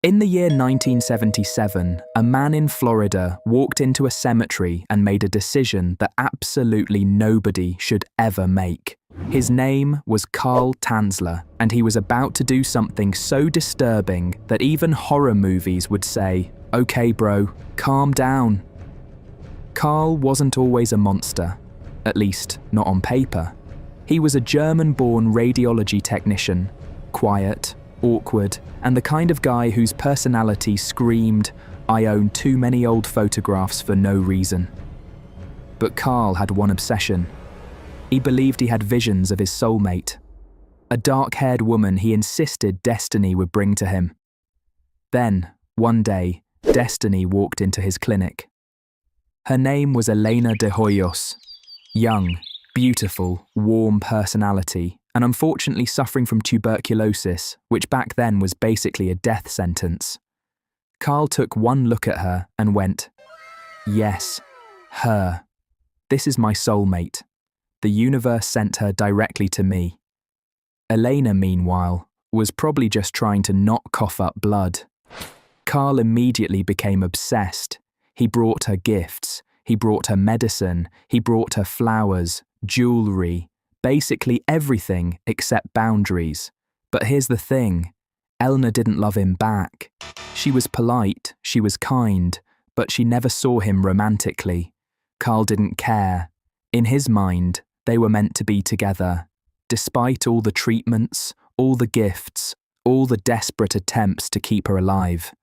In the year 1977, a man in Florida walked into a cemetery and made a decision that absolutely nobody should ever make. His name was Carl Tanler, and he was about to do something so disturbing that even horror movies would say, "Okay, bro, calm down." Carl wasn't always a monster, at least not on paper. He was a German-born radiology technician, quiet, awkward, and the kind of guy whose personality screamed, "I own too many old photographs for no reason." But Carl had one obsession. He believed he had visions of his soulmate, a dark-haired woman he insisted destiny would bring to him. Then, one day, destiny walked into his clinic. Her name was Elena De Hoyos, young, beautiful, warm personality, and unfortunately suffering from tuberculosis, which back then was basically a death sentence. Carl took one look at her and went, "Yes, her. This is my soulmate. The universe sent her directly to me." Elena, meanwhile, was probably just trying to not cough up blood. Carl immediately became obsessed. He brought her gifts, he brought her medicine, he brought her flowers, jewelry, basically everything except boundaries. But here's the thing, Elena didn't love him back. She was polite, she was kind, but she never saw him romantically. Carl didn't care. In his mind, they were meant to be together, despite all the treatments, all the gifts, all the desperate attempts to keep her alive.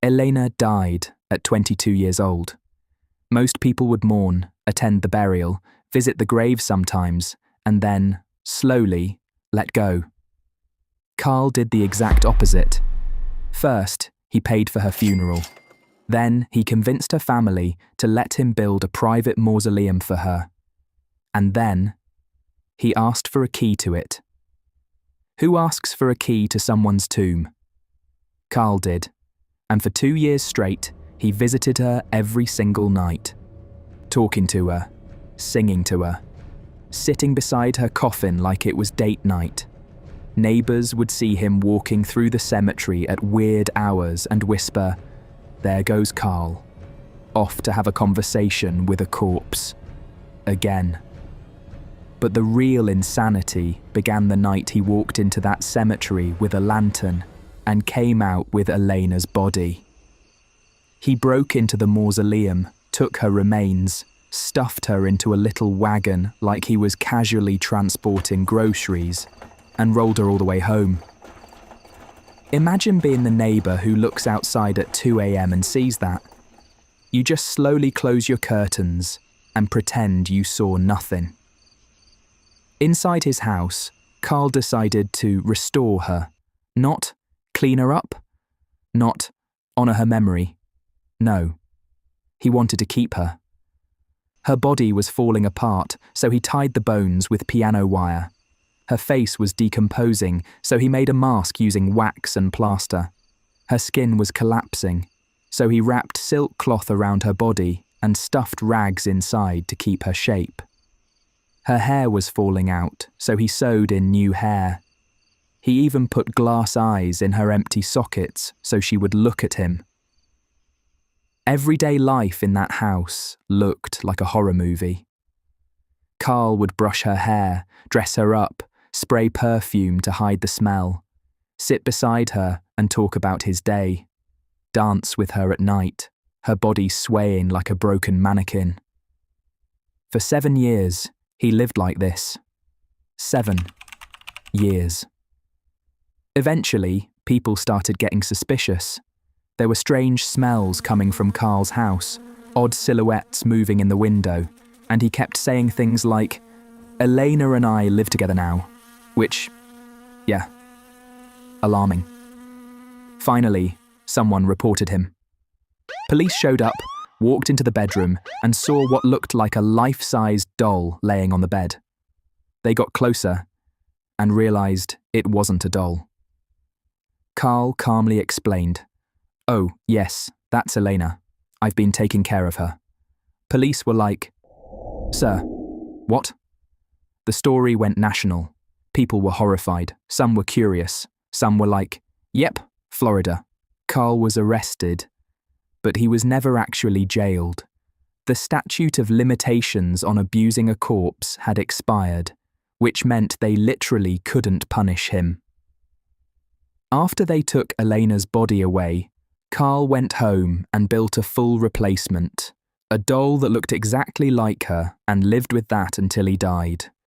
Elena died at 22 years old. Most people would mourn, attend the burial, visit the grave sometimes, and then, slowly, let go. Carl did the exact opposite. First, he paid for her funeral. Then, he convinced her family to let him build a private mausoleum for her. And then, he asked for a key to it. Who asks for a key to someone's tomb? Carl did, and for 2 years straight, he visited her every single night, talking to her, singing to her, sitting beside her coffin like it was date night. Neighbours would see him walking through the cemetery at weird hours and whisper, "There goes Carl, off to have a conversation with a corpse." Again. But the real insanity began the night he walked into that cemetery with a lantern and came out with Elena's body. He broke into the mausoleum, took her remains, stuffed her into a little wagon like he was casually transporting groceries, and rolled her all the way home. Imagine being the neighbour who looks outside at 2 a.m. and sees that. You just slowly close your curtains and pretend you saw nothing. Inside his house, Carl decided to restore her, not clean her up, not honour her memory. No, he wanted to keep her. Her body was falling apart, so he tied the bones with piano wire. Her face was decomposing, so he made a mask using wax and plaster. Her skin was collapsing, so he wrapped silk cloth around her body and stuffed rags inside to keep her shape. Her hair was falling out, so he sewed in new hair. He even put glass eyes in her empty sockets so she would look at him. Everyday life in that house looked like a horror movie. Carl would brush her hair, dress her up, spray perfume to hide the smell, sit beside her and talk about his day, dance with her at night, her body swaying like a broken mannequin. For 7 years, he lived like this. 7 years. Eventually, people started getting suspicious. There were strange smells coming from Carl's house, odd silhouettes moving in the window, and he kept saying things like, "Elena and I live together now," which, yeah, alarming. Finally, someone reported him. Police showed up, walked into the bedroom, and saw what looked like a life-sized doll laying on the bed. They got closer and realised it wasn't a doll. Carl calmly explained, "Oh, yes, that's Elena. I've been taking care of her." Police were like, "Sir, what?" The story went national. People were horrified. Some were curious. Some were like, "Yep, Florida. Carl was arrested, but he was never actually jailed. The statute of limitations on abusing a corpse had expired, which meant they literally couldn't punish him. After they took Elena's body away, Carl went home and built a full replacement, a doll that looked exactly like her, and lived with that until he died.